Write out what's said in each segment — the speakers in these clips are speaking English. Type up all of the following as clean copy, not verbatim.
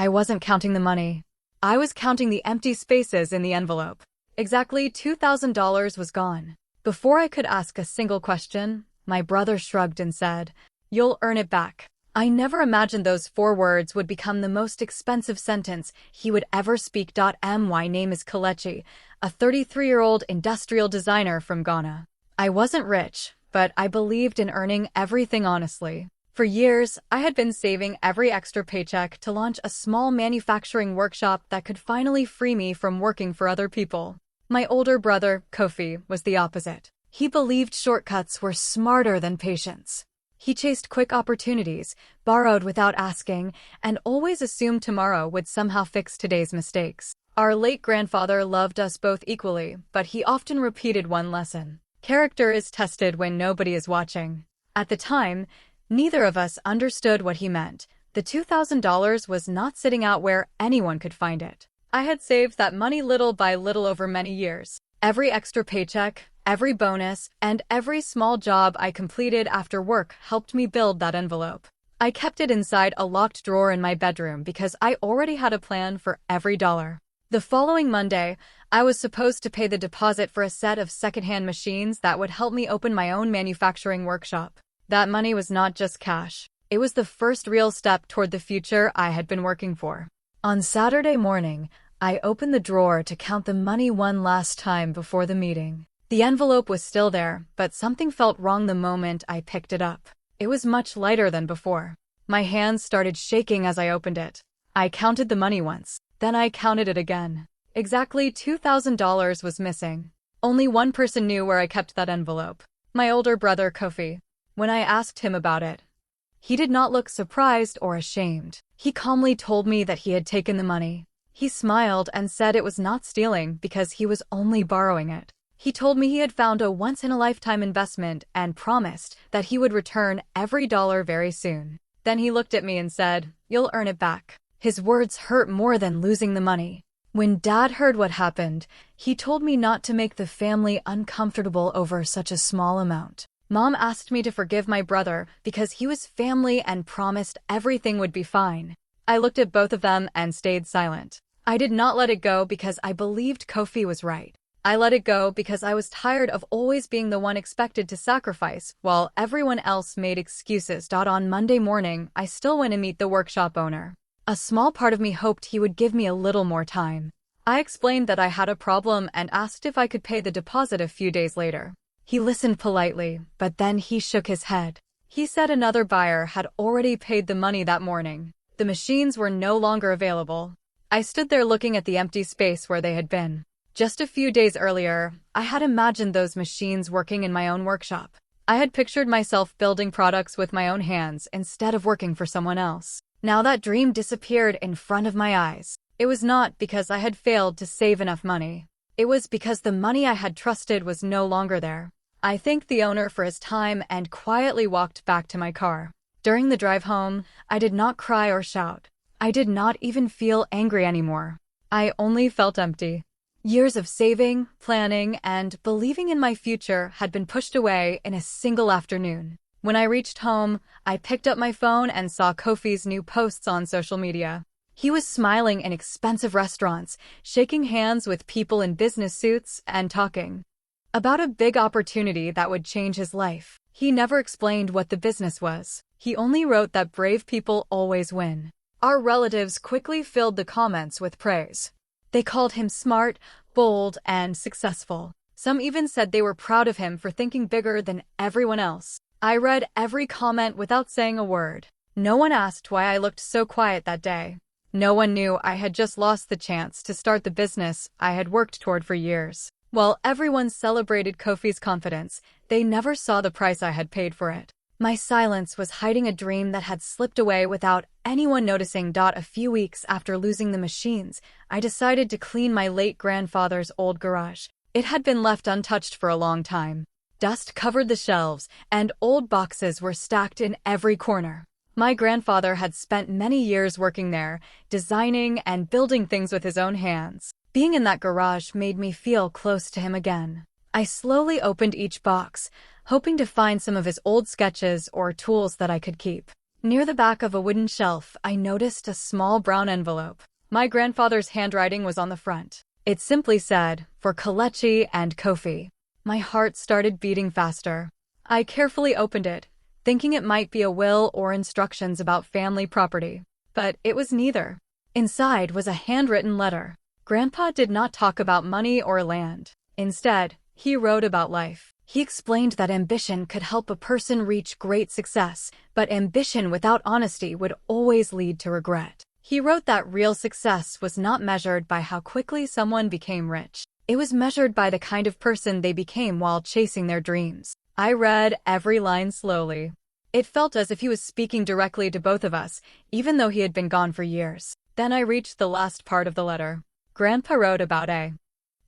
I wasn't counting the money. I was counting the empty spaces in the envelope. Exactly $2,000 was gone. Before I could ask a single question, my brother shrugged and said, "You'll earn it back." I never imagined those 4 words would become the most expensive sentence he would ever speak. My name is Kelechi, a 33-year-old industrial designer from Ghana. I wasn't rich, but I believed in earning everything honestly. For years, I had been saving every extra paycheck to launch a small manufacturing workshop that could finally free me from working for other people. My older brother, Kofi, was the opposite. He believed shortcuts were smarter than patience. He chased quick opportunities, borrowed without asking, and always assumed tomorrow would somehow fix today's mistakes. Our late grandfather loved us both equally, but he often repeated one lesson. Character is tested when nobody is watching. At the time, neither of us understood what he meant. The $2,000 was not sitting out where anyone could find it. I had saved that money little by little over many years. Every extra paycheck, every bonus, and every small job I completed after work helped me build that envelope. I kept it inside a locked drawer in my bedroom because I already had a plan for every dollar. The following Monday, I was supposed to pay the deposit for a set of secondhand machines that would help me open my own manufacturing workshop. That money was not just cash. It was the first real step toward the future I had been working for. On Saturday morning, I opened the drawer to count the money one last time before the meeting. The envelope was still there, but something felt wrong the moment I picked it up. It was much lighter than before. My hands started shaking as I opened it. I counted the money once, then I counted it again. Exactly $2,000 was missing. Only one person knew where I kept that envelope. My older brother, Kofi. When I asked him about it, he did not look surprised or ashamed. He calmly told me that he had taken the money. He smiled and said it was not stealing because he was only borrowing it. He told me he had found a once-in-a-lifetime investment and promised that he would return every dollar very soon. Then he looked at me and said, "You'll earn it back." His words hurt more than losing the money. When Dad heard what happened, he told me not to make the family uncomfortable over such a small amount. Mom asked me to forgive my brother because he was family and promised everything would be fine. I looked at both of them and stayed silent. I did not let it go because I believed Kofi was right. I let it go because I was tired of always being the one expected to sacrifice while everyone else made excuses. On Monday morning, I still went to meet the workshop owner. A small part of me hoped he would give me a little more time. I explained that I had a problem and asked if I could pay the deposit a few days later. He listened politely, but then he shook his head. He said another buyer had already paid the money that morning. The machines were no longer available. I stood there looking at the empty space where they had been. Just a few days earlier, I had imagined those machines working in my own workshop. I had pictured myself building products with my own hands instead of working for someone else. Now that dream disappeared in front of my eyes. It was not because I had failed to save enough money. It was because the money I had trusted was no longer there. I thanked the owner for his time and quietly walked back to my car. During the drive home, I did not cry or shout. I did not even feel angry anymore. I only felt empty. Years of saving, planning, and believing in my future had been pushed away in a single afternoon. When I reached home, I picked up my phone and saw Kofi's new posts on social media. He was smiling in expensive restaurants, shaking hands with people in business suits, and talking about a big opportunity that would change his life. He never explained what the business was. He only wrote that brave people always win. Our relatives quickly filled the comments with praise. They called him smart, bold, and successful. Some even said they were proud of him for thinking bigger than everyone else. I read every comment without saying a word. No one asked why I looked so quiet that day. No one knew I had just lost the chance to start the business I had worked toward for years. While everyone celebrated Kofi's confidence, they never saw the price I had paid for it. My silence was hiding a dream that had slipped away without anyone noticing. A few weeks after losing the machines, I decided to clean my late grandfather's old garage. It had been left untouched for a long time. Dust covered the shelves, and old boxes were stacked in every corner. My grandfather had spent many years working there, designing and building things with his own hands. Being in that garage made me feel close to him again. I slowly opened each box, hoping to find some of his old sketches or tools that I could keep. Near the back of a wooden shelf, I noticed a small brown envelope. My grandfather's handwriting was on the front. It simply said, "For Kelechi and Kofi." My heart started beating faster. I carefully opened it, thinking it might be a will or instructions about family property. But it was neither. Inside was a handwritten letter. Grandpa did not talk about money or land. Instead, he wrote about life. He explained that ambition could help a person reach great success, but ambition without honesty would always lead to regret. He wrote that real success was not measured by how quickly someone became rich. It was measured by the kind of person they became while chasing their dreams. I read every line slowly. It felt as if he was speaking directly to both of us, even though he had been gone for years. Then I reached the last part of the letter. Grandpa wrote about a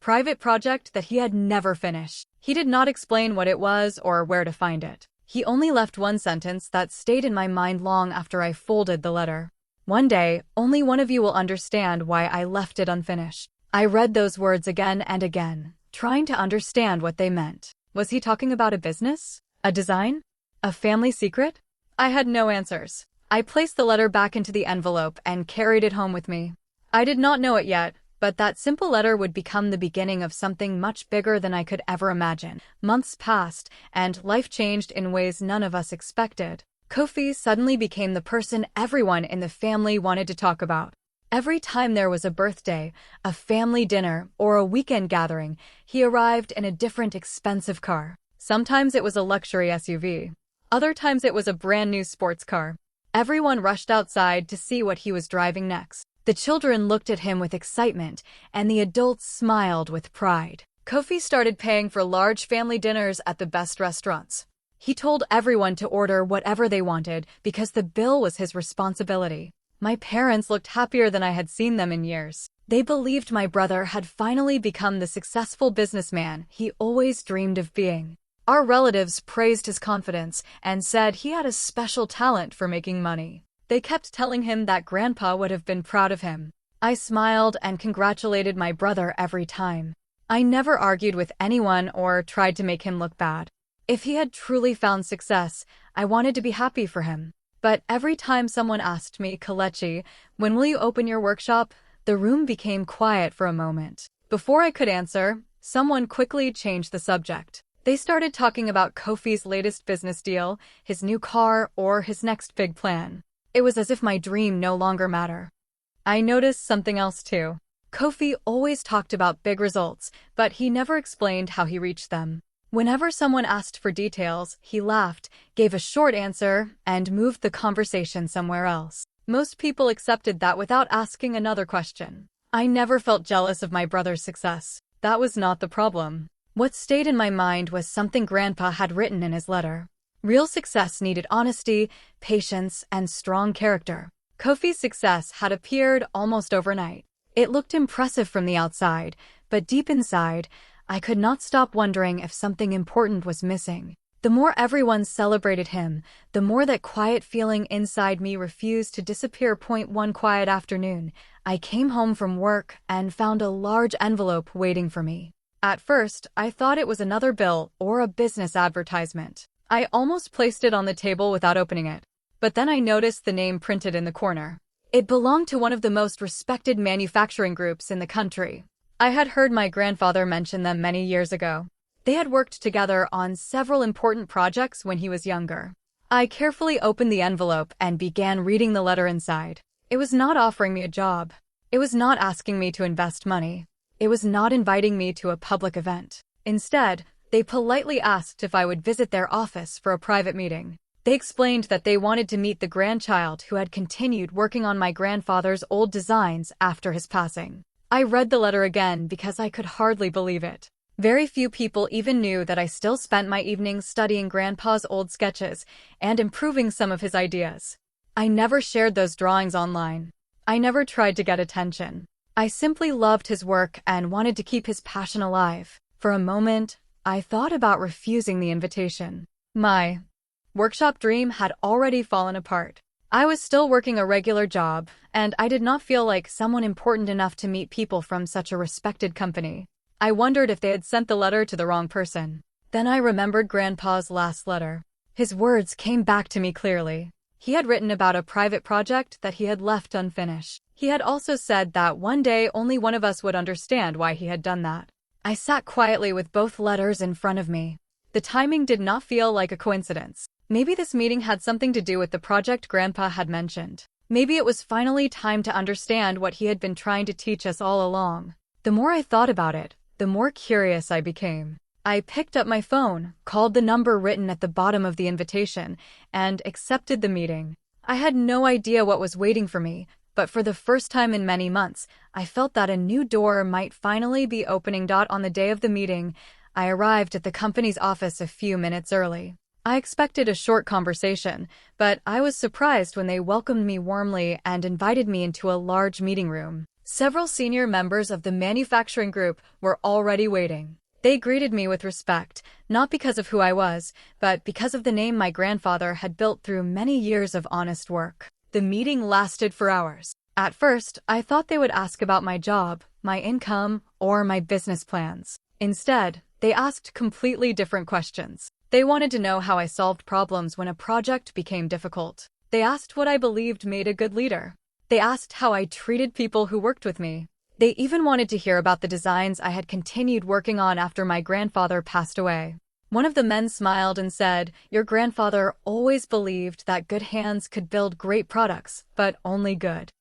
private project that he had never finished. He did not explain what it was or where to find it. He only left one sentence that stayed in my mind long after I folded the letter. "One day, only one of you will understand why I left it unfinished." I read those words again and again, trying to understand what they meant. Was he talking about a business? A design? A family secret? I had no answers. I placed the letter back into the envelope and carried it home with me. I did not know it yet, but that simple letter would become the beginning of something much bigger than I could ever imagine. Months passed, and life changed in ways none of us expected. Kofi suddenly became the person everyone in the family wanted to talk about. Every time there was a birthday, a family dinner, or a weekend gathering, he arrived in a different expensive car. Sometimes it was a luxury SUV. Other times it was a brand new sports car. Everyone rushed outside to see what he was driving next. The children looked at him with excitement, and the adults smiled with pride. Kofi started paying for large family dinners at the best restaurants. He told everyone to order whatever they wanted because the bill was his responsibility. My parents looked happier than I had seen them in years. They believed my brother had finally become the successful businessman he always dreamed of being. Our relatives praised his confidence and said he had a special talent for making money. They kept telling him that Grandpa would have been proud of him. I smiled and congratulated my brother every time. I never argued with anyone or tried to make him look bad. If he had truly found success, I wanted to be happy for him. But every time someone asked me, "Kelechi, when will you open your workshop?" the room became quiet for a moment. Before I could answer, someone quickly changed the subject. They started talking about Kofi's latest business deal, his new car, or his next big plan. It was as if my dream no longer mattered. I noticed something else too. Kofi always talked about big results, but he never explained how he reached them. Whenever someone asked for details, he laughed, gave a short answer, and moved the conversation somewhere else. Most people accepted that without asking another question. I never felt jealous of my brother's success. That was not the problem. What stayed in my mind was something Grandpa had written in his letter. Real success needed honesty, patience, and strong character. Kofi's success had appeared almost overnight. It looked impressive from the outside, but deep inside, I could not stop wondering if something important was missing. The more everyone celebrated him, the more that quiet feeling inside me refused to disappear. One quiet afternoon, I came home from work and found a large envelope waiting for me. At first, I thought it was another bill or a business advertisement. I almost placed it on the table without opening it. But then I noticed the name printed in the corner. It belonged to one of the most respected manufacturing groups in the country. I had heard my grandfather mention them many years ago. They had worked together on several important projects when he was younger. I carefully opened the envelope and began reading the letter inside. It was not offering me a job. It was not asking me to invest money. It was not inviting me to a public event. Instead, they politely asked if I would visit their office for a private meeting. They explained that they wanted to meet the grandchild who had continued working on my grandfather's old designs after his passing. I read the letter again because I could hardly believe it. Very few people even knew that I still spent my evenings studying Grandpa's old sketches and improving some of his ideas. I never shared those drawings online. I never tried to get attention. I simply loved his work and wanted to keep his passion alive. For a moment, I thought about refusing the invitation. My workshop dream had already fallen apart. I was still working a regular job, and I did not feel like someone important enough to meet people from such a respected company. I wondered if they had sent the letter to the wrong person. Then I remembered Grandpa's last letter. His words came back to me clearly. He had written about a private project that he had left unfinished. He had also said that one day only one of us would understand why he had done that. I sat quietly with both letters in front of me. The timing did not feel like a coincidence. Maybe this meeting had something to do with the project Grandpa had mentioned. Maybe it was finally time to understand what he had been trying to teach us all along. The more I thought about it, the more curious I became. I picked up my phone, called the number written at the bottom of the invitation, and accepted the meeting. I had no idea what was waiting for me, but for the first time in many months, I felt that a new door might finally be opening. On the day of the meeting, I arrived at the company's office a few minutes early. I expected a short conversation, but I was surprised when they welcomed me warmly and invited me into a large meeting room. Several senior members of the manufacturing group were already waiting. They greeted me with respect, not because of who I was, but because of the name my grandfather had built through many years of honest work. The meeting lasted for hours. At first, I thought they would ask about my job, my income, or my business plans. Instead, they asked completely different questions. They wanted to know how I solved problems when a project became difficult. They asked what I believed made a good leader. They asked how I treated people who worked with me. They even wanted to hear about the designs I had continued working on after my grandfather passed away. One of the men smiled and said, "Your grandfather always believed that good hands could build great products, but only good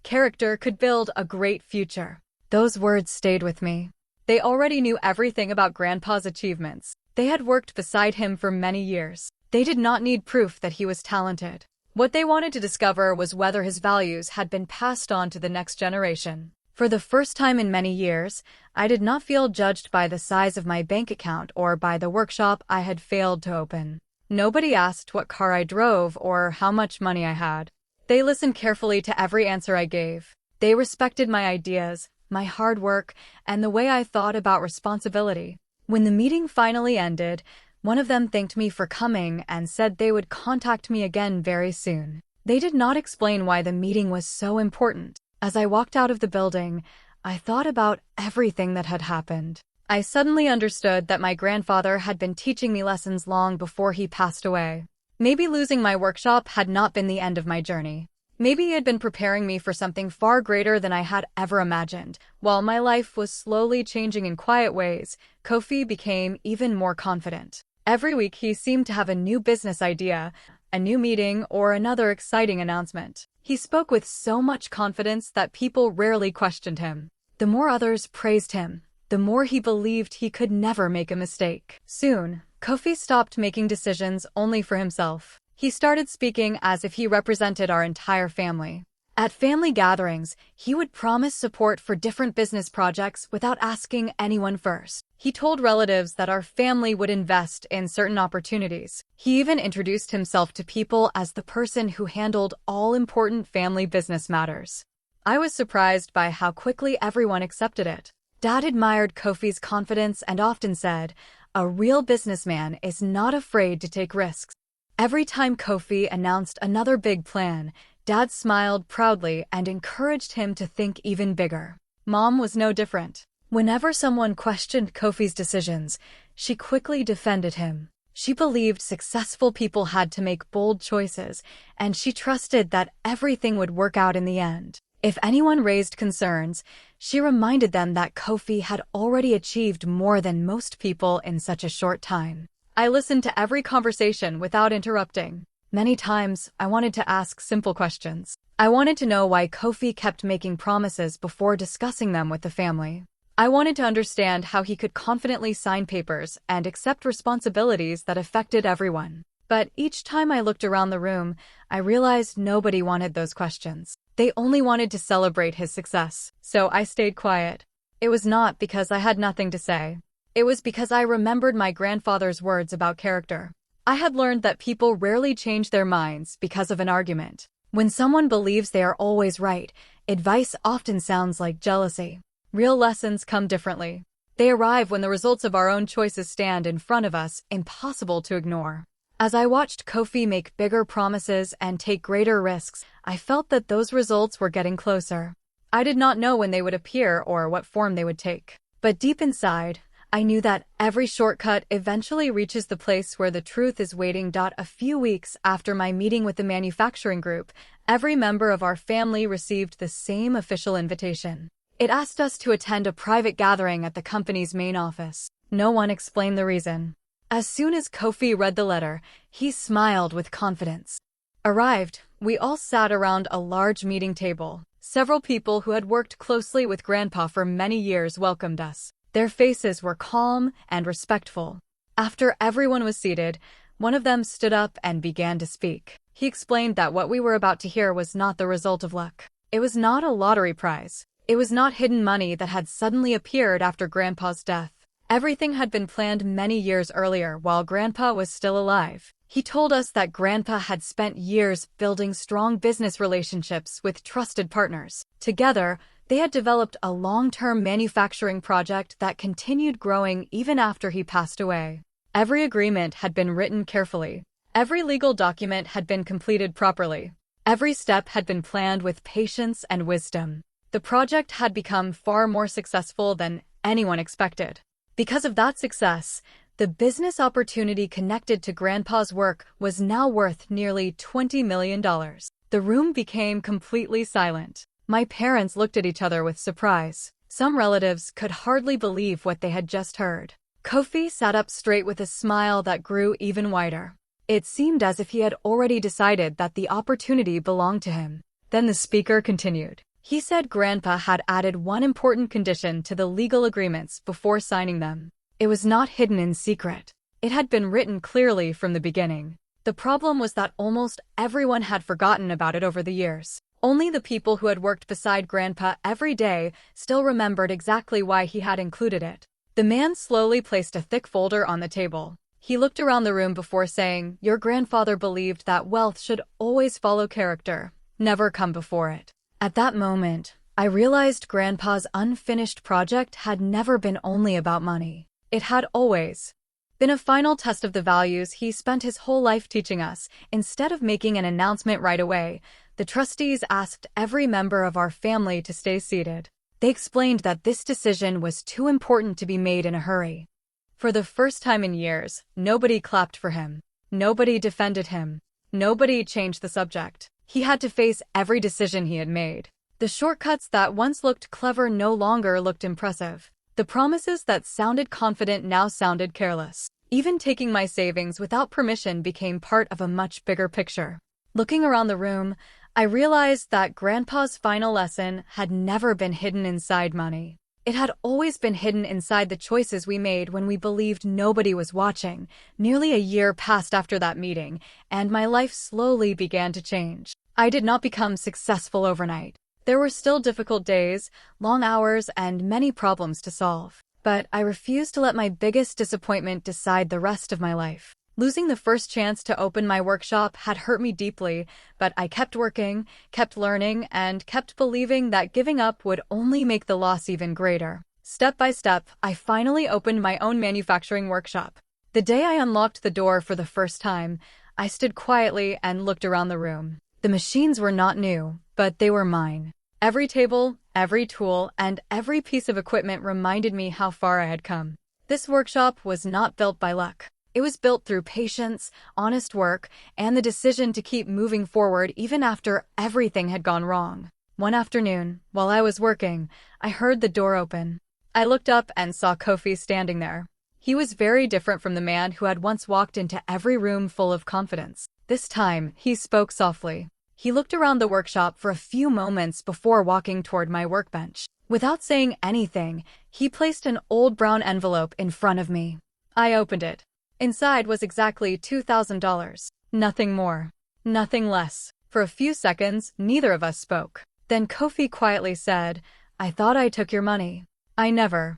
character could build a great future." Those words stayed with me. They already knew everything about Grandpa's achievements. They had worked beside him for many years. They did not need proof that he was talented. What they wanted to discover was whether his values had been passed on to the next generation. For the first time in many years, I did not feel judged by the size of my bank account or by the workshop I had failed to open. Nobody asked what car I drove or how much money I had. They listened carefully to every answer I gave. They respected my ideas, my hard work, and the way I thought about responsibility. When the meeting finally ended, one of them thanked me for coming and said they would contact me again very soon. They did not explain why the meeting was so important. As I walked out of the building, I thought about everything that had happened. I suddenly understood that my grandfather had been teaching me lessons long before he passed away. Maybe losing my workshop had not been the end of my journey. Maybe he had been preparing me for something far greater than I had ever imagined. While my life was slowly changing in quiet ways, Kofi became even more confident. Every week he seemed to have a new business idea, a new meeting, or another exciting announcement. He spoke with so much confidence that people rarely questioned him. The more others praised him, the more he believed he could never make a mistake. Soon, Kofi stopped making decisions only for himself. He started speaking as if he represented our entire family. At family gatherings, he would promise support for different business projects without asking anyone first. He told relatives that our family would invest in certain opportunities. He even introduced himself to people as the person who handled all important family business matters. I was surprised by how quickly everyone accepted it. Dad admired Kofi's confidence and often said, "A real businessman is not afraid to take risks." Every time Kofi announced another big plan, Dad smiled proudly and encouraged him to think even bigger. Mom was no different. Whenever someone questioned Kofi's decisions, she quickly defended him. She believed successful people had to make bold choices, and she trusted that everything would work out in the end. If anyone raised concerns, she reminded them that Kofi had already achieved more than most people in such a short time. I listened to every conversation without interrupting. Many times, I wanted to ask simple questions. I wanted to know why Kofi kept making promises before discussing them with the family. I wanted to understand how he could confidently sign papers and accept responsibilities that affected everyone. But each time I looked around the room, I realized nobody wanted those questions. They only wanted to celebrate his success. So I stayed quiet. It was not because I had nothing to say. It was because I remembered my grandfather's words about character. I had learned that people rarely change their minds because of an argument. When someone believes they are always right, advice often sounds like jealousy. Real lessons come differently. They arrive when the results of our own choices stand in front of us, impossible to ignore. As I watched Kofi make bigger promises and take greater risks, I felt that those results were getting closer. I did not know when they would appear or what form they would take. But deep inside, I knew that every shortcut eventually reaches the place where the truth is waiting. A few weeks after my meeting with the manufacturing group, every member of our family received the same official invitation. It asked us to attend a private gathering at the company's main office. No one explained the reason. As soon as Kofi read the letter, he smiled with confidence. Arrived, we all sat around a large meeting table. Several people who had worked closely with Grandpa for many years welcomed us. Their faces were calm and respectful. After everyone was seated, one of them stood up and began to speak. He explained that what we were about to hear was not the result of luck. It was not a lottery prize. It was not hidden money that had suddenly appeared after Grandpa's death. Everything had been planned many years earlier while Grandpa was still alive. He told us that Grandpa had spent years building strong business relationships with trusted partners. Together, they had developed a long-term manufacturing project that continued growing even after he passed away. Every agreement had been written carefully. Every legal document had been completed properly. Every step had been planned with patience and wisdom. The project had become far more successful than anyone expected. Because of that success, the business opportunity connected to Grandpa's work was now worth nearly $20 million. The room became completely silent. My parents looked at each other with surprise. Some relatives could hardly believe what they had just heard. Kofi sat up straight with a smile that grew even wider. It seemed as if he had already decided that the opportunity belonged to him. Then the speaker continued. He said Grandpa had added one important condition to the legal agreements before signing them. It was not hidden in secret. It had been written clearly from the beginning. The problem was that almost everyone had forgotten about it over the years. Only the people who had worked beside Grandpa every day still remembered exactly why he had included it. The man slowly placed a thick folder on the table. He looked around the room before saying, "Your grandfather believed that wealth should always follow character, never come before it." At that moment, I realized Grandpa's unfinished project had never been only about money. It had always been a final test of the values he spent his whole life teaching us. Instead of making an announcement right away, the trustees asked every member of our family to stay seated. They explained that this decision was too important to be made in a hurry. For the first time in years, nobody clapped for him. Nobody defended him. Nobody changed the subject. He had to face every decision he had made. The shortcuts that once looked clever no longer looked impressive. The promises that sounded confident now sounded careless. Even taking my savings without permission became part of a much bigger picture. Looking around the room, I realized that Grandpa's final lesson had never been hidden inside money. It had always been hidden inside the choices we made when we believed nobody was watching. Nearly a year passed after that meeting, and my life slowly began to change. I did not become successful overnight. There were still difficult days, long hours, and many problems to solve. But I refused to let my biggest disappointment decide the rest of my life. Losing the first chance to open my workshop had hurt me deeply, but I kept working, kept learning, and kept believing that giving up would only make the loss even greater. Step by step, I finally opened my own manufacturing workshop. The day I unlocked the door for the first time, I stood quietly and looked around the room. The machines were not new, but they were mine. Every table, every tool, and every piece of equipment reminded me how far I had come. This workshop was not built by luck. It was built through patience, honest work, and the decision to keep moving forward even after everything had gone wrong. One afternoon, while I was working, I heard the door open. I looked up and saw Kofi standing there. He was very different from the man who had once walked into every room full of confidence. This time, he spoke softly. He looked around the workshop for a few moments before walking toward my workbench. Without saying anything, he placed an old brown envelope in front of me. I opened it. Inside was exactly $2,000. Nothing more. Nothing less. For a few seconds, neither of us spoke. Then Kofi quietly said, "I thought I took your money." I never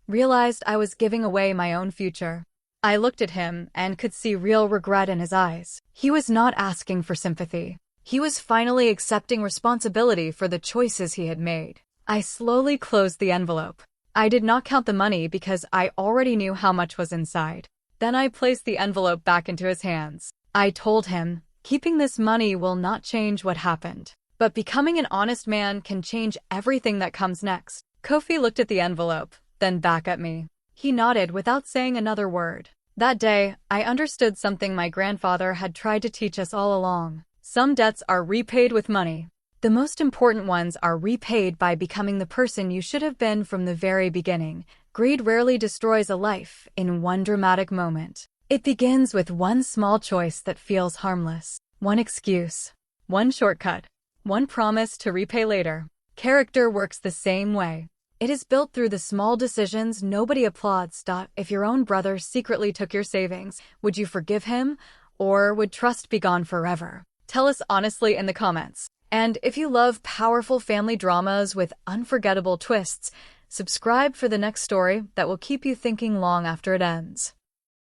realized I was giving away my own future. I looked at him and could see real regret in his eyes. He was not asking for sympathy. He was finally accepting responsibility for the choices he had made. I slowly closed the envelope. I did not count the money because I already knew how much was inside. Then I placed the envelope back into his hands. I told him, "Keeping this money will not change what happened. But becoming an honest man can change everything that comes next." Kofi looked at the envelope, then back at me. He nodded without saying another word. That day, I understood something my grandfather had tried to teach us all along. Some debts are repaid with money. The most important ones are repaid by becoming the person you should have been from the very beginning. Greed rarely destroys a life in one dramatic moment. It begins with one small choice that feels harmless. One excuse. One shortcut. One promise to repay later. Character works the same way. It is built through the small decisions nobody applauds. If your own brother secretly took your savings, would you forgive him? Or would trust be gone forever? Tell us honestly in the comments. And if you love powerful family dramas with unforgettable twists, subscribe for the next story that will keep you thinking long after it ends.